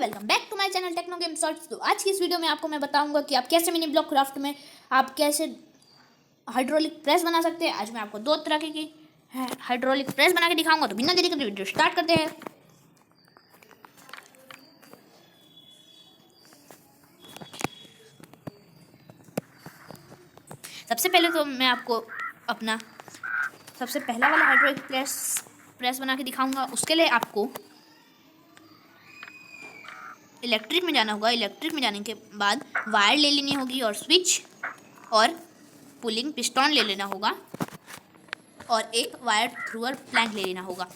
Welcome back to my channel techno game shorts. तो आज की इस वीडियो में आपको मैं बताऊंगा कि आप कैसे मिनी ब्लॉक क्राफ्ट में आप कैसे हाइड्रोलिक प्रेस बना सकते हैं। आज मैं आपको दो तरह की हाइड्रोलिक प्रेस बना के दिखाऊंगा। तो बिना देरी के वीडियो स्टार्ट करते हैं। सबसे पहले तो मैं आपको अपना सबसे पहला वाला हाइड्रोलिक प्रेस बना के दिखाऊंगा। उसके लिए आपको इलेक्ट्रिक में जाना होगा। इलेक्ट्रिक में जाने के बाद वायर ले लेनी होगी और स्विच और पुलिंग पिस्टन ले लेना होगा और एक वायर थ्रूअर प्लैंक ले लेना होगा।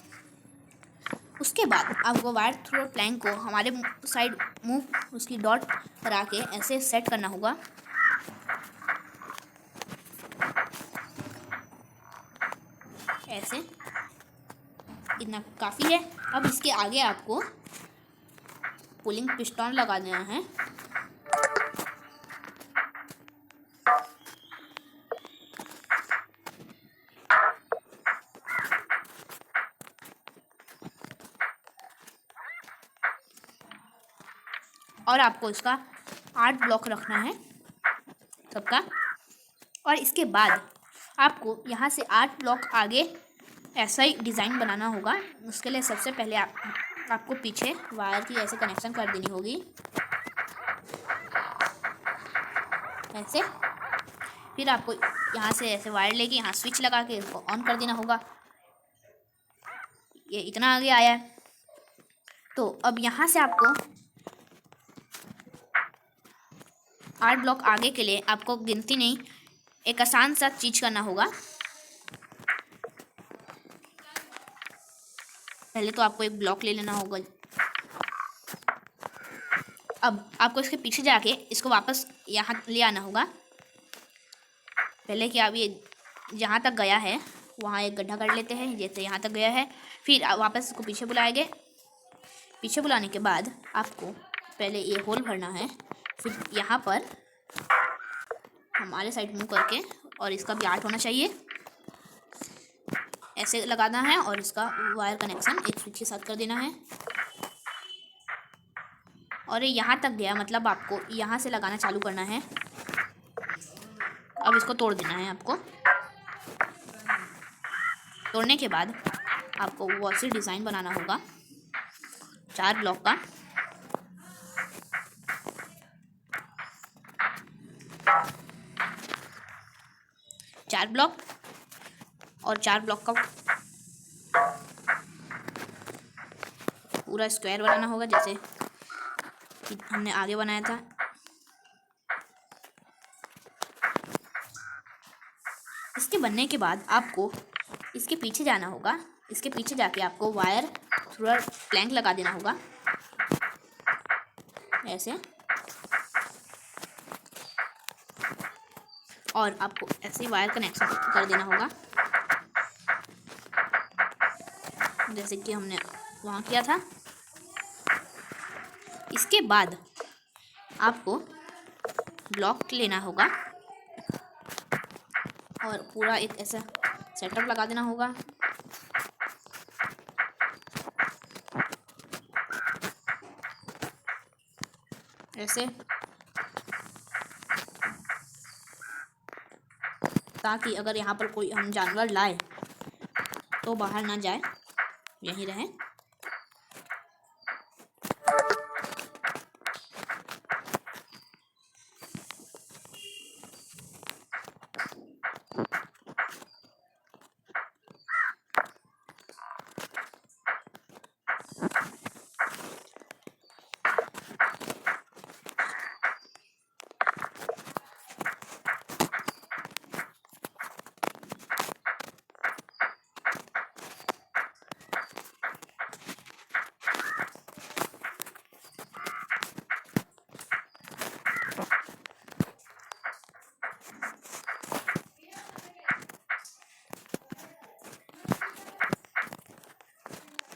उसके बाद आपको वायर थ्रूअर प्लैंक को हमारे साइड मुंह उसकी डॉट करा के ऐसे सेट करना होगा। ऐसे इतना काफ़ी है। अब इसके आगे आपको पुलिंग पिस्टन लगा देना है। और आपको इसका 8 ब्लॉक रखना है सबका। और इसके बाद आपको यहाँ से 8 ब्लॉक आगे ऐसा ही डिज़ाइन बनाना होगा। उसके लिए सबसे पहले आपको पीछे वायर की ऐसे कनेक्शन कर देनी होगी ऐसे। फिर आपको यहाँ से ऐसे वायर लेके यहाँ स्विच लगा के इसको ऑन कर देना होगा। ये इतना आगे आया है। तो अब यहाँ से आपको 8 ब्लॉक आगे के लिए आपको गिनती नहीं, एक आसान सा चीज करना होगा। पहले तो आपको एक ब्लॉक ले लेना होगा। अब आपको इसके पीछे जाके इसको वापस यहाँ ले आना होगा। पहले कि आप ये जहाँ तक गया है वहाँ एक गड्ढा कर लेते हैं। जैसे यहाँ तक गया है, फिर वापस इसको पीछे बुलाएंगे। पीछे बुलाने के बाद आपको पहले ये होल भरना है। फिर यहाँ पर हमारे साइड मुँह करके, और इसका भी 8 होना चाहिए, ऐसे लगाना है। और इसका वायर कनेक्शन एक स्विच के साथ कर देना है। और ये यहाँ तक गया, मतलब आपको यहाँ से लगाना चालू करना है। अब इसको तोड़ देना है आपको। तोड़ने के बाद आपको वो ऐसी डिज़ाइन बनाना होगा 4 ब्लॉक का। चार ब्लॉक और 4 ब्लॉक का पूरा स्क्वायर बनाना होगा, जैसे कि हमने आगे बनाया था। इसके बनने के बाद आपको इसके पीछे जाना होगा। इसके पीछे जाके आपको वायर थ्रूअर प्लैंक लगा देना होगा ऐसे। और आपको ऐसे वायर कनेक्शन कर देना होगा जैसे कि हमने वहाँ किया था। इसके बाद आपको ब्लॉक लेना होगा और पूरा एक ऐसा सेटअप लगा देना होगा ऐसे, ताकि अगर यहाँ पर कोई हम जानवर लाए तो बाहर ना जाए, यहीं रहे।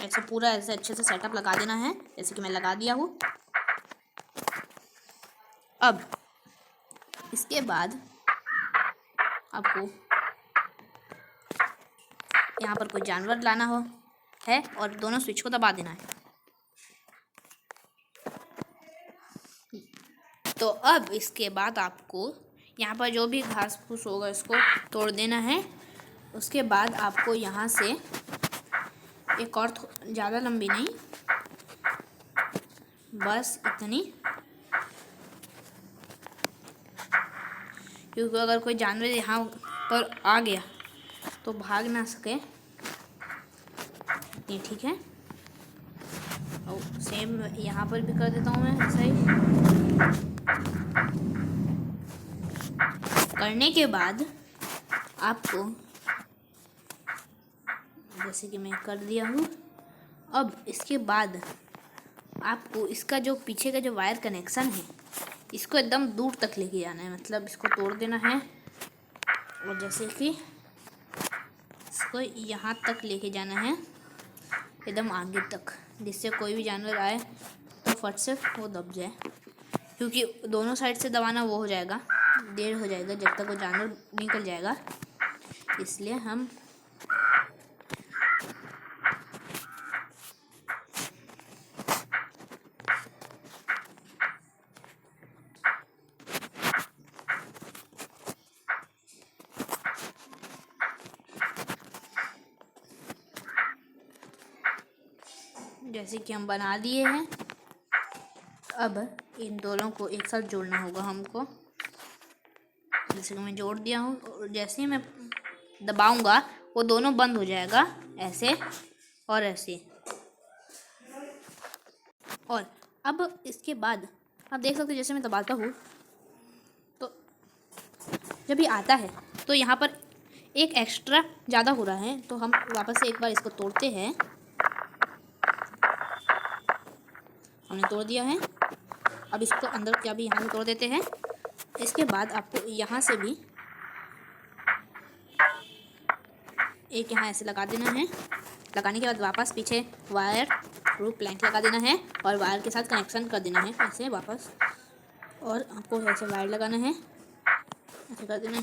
ऐसे पूरा ऐसे अच्छे से सेटअप लगा देना है, जैसे कि मैं लगा दिया हूँ। अब इसके बाद आपको यहाँ पर कोई जानवर लाना है और दोनों स्विच को दबा देना है। तो अब इसके बाद आपको यहाँ पर जो भी घास फूस होगा इसको तोड़ देना है। उसके बाद आपको यहाँ से एक और ज़्यादा लंबी नहीं, बस इतनी, क्योंकि अगर कोई जानवर यहाँ पर आ गया तो भाग ना सके, ये ठीक है। और सेम यहाँ पर भी कर देता हूँ मैं सही। करने के बाद आपको, जैसे कि मैं कर दिया हूँ, अब इसके बाद आपको इसका जो पीछे का जो वायर कनेक्शन है इसको एकदम दूर तक लेके जाना है, मतलब इसको तोड़ देना है और जैसे कि इसको यहाँ तक लेके जाना है, एकदम आगे तक, जिससे कोई भी जानवर आए तो फट से वो दब जाए, क्योंकि दोनों साइड से दबाना वो हो जाएगा, देर हो जाएगा जब तक वो जानवर निकल जाएगा। इसलिए हम जैसे कि हम बना दिए हैं। अब इन दोनों को एक साथ जोड़ना होगा हमको, जैसे कि मैं जोड़ दिया हूँ, और जैसे ही मैं दबाऊंगा वो दोनों बंद हो जाएगा, ऐसे और ऐसे। और अब इसके बाद आप देख सकते हैं, जैसे मैं दबाता हूँ तो जब ये आता है तो यहाँ पर एक एक्स्ट्रा ज़्यादा हो रहा है, तो हम वापस से एक बार इसको तोड़ते हैं। हमने तोड़ दिया है। अब इसको अंदर क्या भी यहाँ से तोड़ देते हैं। इसके बाद आपको यहाँ से भी एक यहाँ ऐसे लगा देना है। लगाने के बाद वापस पीछे वायर थ्रू प्लैंक लगा देना है और वायर के साथ कनेक्शन कर देना है ऐसे वापस, और आपको ऐसे वायर लगाना है, ऐसे कर देना है।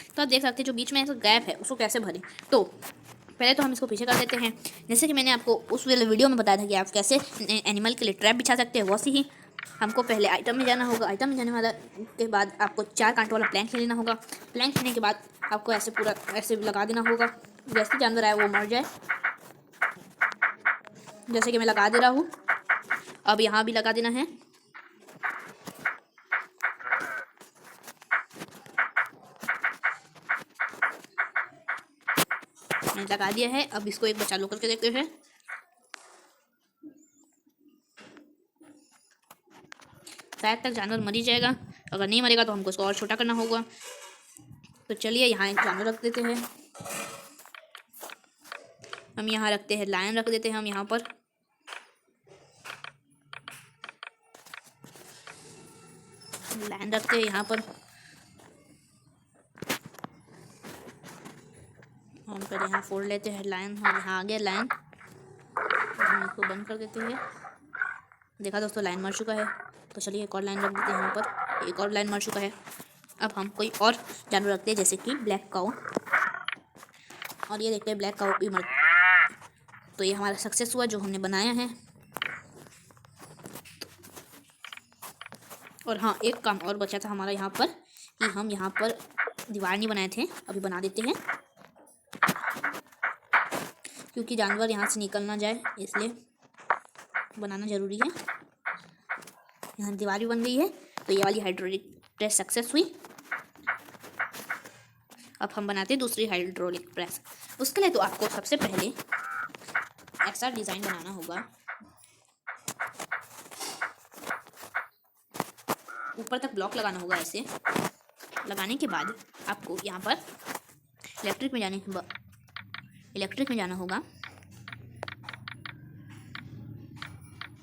तो आप देख सकते हैं जो बीच में ऐसा गैप है उसको कैसे भरें। तो पहले तो हम इसको पीछे कर देते हैं, जैसे कि मैंने आपको उस वीडियो में बताया था कि आप कैसे एनिमल के लिए ट्रैप बिछा सकते हैं, वैसे ही हमको पहले आइटम में जाना होगा। आइटम में जाने वाला के बाद आपको 4 कांटे वाला प्लैंक लेना होगा। प्लैंक लेने के बाद आपको ऐसे पूरा ऐसे लगा देना होगा, जैसे जानवर आए वो मर जाए। जैसे कि मैं लगा दे रहा हूँ। अब यहाँ भी लगा देना है। मैंने लगा दिया है। अब इसको एक बार चालू करके देखते हैं। शायद तक जानवर मर ही जाएगा, अगर नहीं मरेगा तो हमको इसको और छोटा करना होगा। तो चलिए यहाँ एक जानवर रख देते हैं। हम यहाँ रखते हैं लायन, रख देते हैं हम यहाँ पर। लायन रखते हैं यहाँ पर। हम पहले यहाँ फोड़ लेते हैं लायन, और यहाँ आ गया लायन। हम इसको बंद कर देते हैं। देखा दोस्तों लाइन मर चुका है। तो चलिए एक और लाइन रख देते हैं यहाँ पर। एक और लाइन मर चुका है। अब हम कोई और जानवर रखते हैं, जैसे कि ब्लैक काऊ, और ये देखते हैं ब्लैक काऊ भी मर। तो ये हमारा सक्सेस हुआ जो हमने बनाया है। और हाँ, एक काम और बचा था हमारा यहाँ पर, कि हम यहाँ पर दीवार नहीं बनाए थे, अभी बना देते हैं, क्योंकि जानवर यहाँ से निकल ना जाए इसलिए बनाना ज़रूरी है। यहाँ दीवार भी बन गई है। तो ये वाली हाइड्रोलिक प्रेस सक्सेस हुई। अब हम बनाते हैं दूसरी हाइड्रोलिक प्रेस। उसके लिए तो आपको सबसे पहले ऐसा डिज़ाइन बनाना होगा। ऊपर तक ब्लॉक लगाना होगा ऐसे। लगाने के बाद आपको यहाँ पर इलेक्ट्रिक में जाना होगा।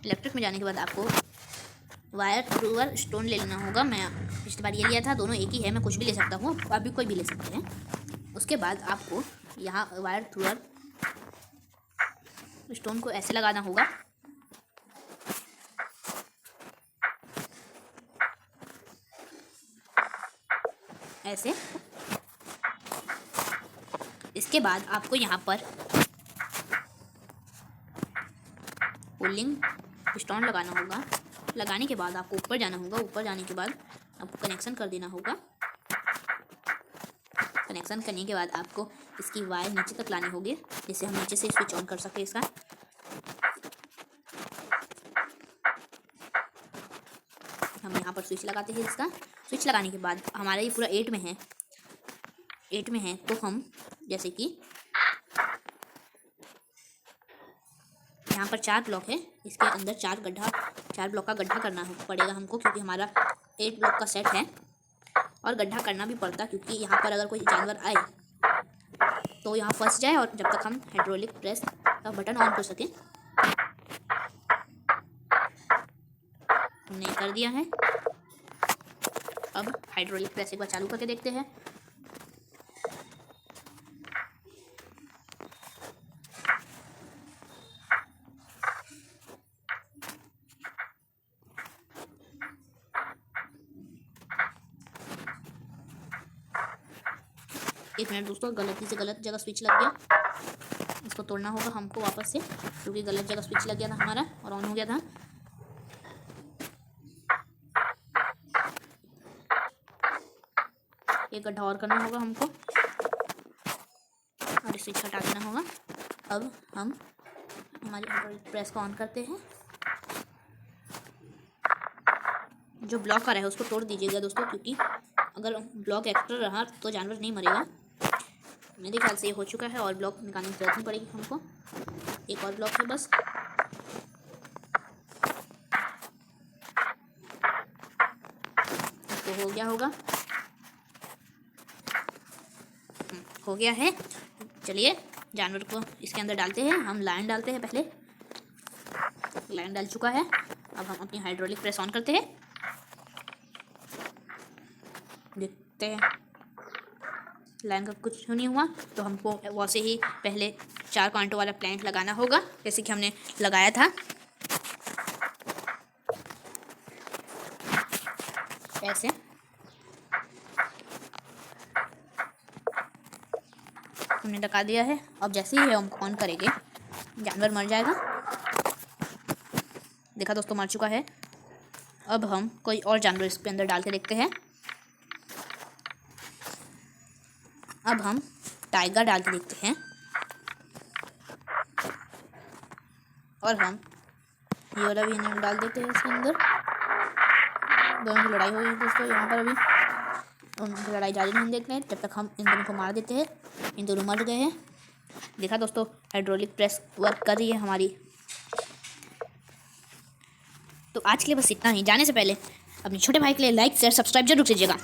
इलेक्ट्रिक में जाने के बाद आपको वायर थ्रूअर स्टोन ले लेना होगा। मैं पिछली बार ये लिया था, दोनों एक ही है, मैं कुछ भी ले सकता हूँ, अभी कोई भी ले सकते हैं। उसके बाद आपको यहाँ वायर थ्रूअर स्टोन को ऐसे लगाना होगा। ऐसे। इसके बाद आपको यहाँ पर पुलिंग पिस्टन लगाना होगा। लगाने के बाद आपको ऊपर जाना होगा। ऊपर जाने के बाद आपको कनेक्शन कर देना होगा। कनेक्शन करने के बाद आपको इसकी वायर नीचे तक लानी होगी, जिससे हम नीचे से स्विच ऑन कर सके इसका। हम यहाँ पर स्विच लगाते हैं इसका। स्विच लगाने के बाद हमारा ये पूरा 8 में है, 8 में है। तो हम जैसे कि यहाँ पर 4 ब्लॉक है, इसके अंदर 4 ब्लॉक का गड्ढा करना पड़ेगा हमको, क्योंकि हमारा 8 ब्लॉक का सेट है। और गड्ढा करना भी पड़ता, क्योंकि यहाँ पर अगर कोई जानवर आए तो यहाँ फंस जाए, और जब तक हम हाइड्रोलिक प्रेस का बटन ऑन कर सकें। हमने कर दिया है। अब हाइड्रोलिक प्रेस एक बार चालू करके देखते हैं। एक मिनट दोस्तों, गलती से गलत जगह स्विच लग गया। इसको तोड़ना होगा हमको वापस से, क्योंकि गलत जगह स्विच लग गया था हमारा और ऑन हो गया था। एक गड्ढा और करना होगा हमको और स्विच हटा देना होगा। अब हम हमारी हाइड्रोलिक प्रेस को ऑन करते हैं। जो ब्लॉक आ रहा है उसको तोड़ दीजिएगा दोस्तों, क्योंकि अगर ब्लॉक एक्स्ट्रा रहा तो जानवर नहीं मरेगा। मेरे ख्याल से ये हो चुका है और ब्लॉक निकालने की जरूरत नहीं पड़ेगी हमको। एक और ब्लॉक है बस। तो हो गया होगा, हो गया है। चलिए जानवर को इसके अंदर डालते हैं। हम लाइन डालते हैं पहले। लाइन डाल चुका है। अब हम अपनी हाइड्रोलिक प्रेस ऑन करते हैं। देखते हैं लाइन का कुछ नहीं हुआ, तो हमको वैसे ही पहले 4 कांटों वाला प्लांट लगाना होगा, जैसे कि हमने लगाया था ऐसे। हमने लगा दिया है। अब जैसे ही हम ऑन करेंगे जानवर मर जाएगा। देखा दोस्तों, मर चुका है। अब हम कोई और जानवर इसके अंदर डाल के देखते हैं। अब हम टाइगर डाल के देखते हैं। और हम ये वाला भी डाल देते हैं इसके अंदर। दोनों की लड़ाई हो गई दोस्तों यहाँ पर। अभी उनकी लड़ाई जारी नहीं देखते हैं, जब तक हम इन दोनों को मार देते हैं। इन दोनों मर गए हैं। देखा दोस्तों, हाइड्रोलिक प्रेस वर्क कर रही है हमारी। तो आज के लिए बस इतना ही। जाने से पहले अपने छोटे भाई के लिए लाइक शेयर सब्सक्राइब जरूर कीजिएगा।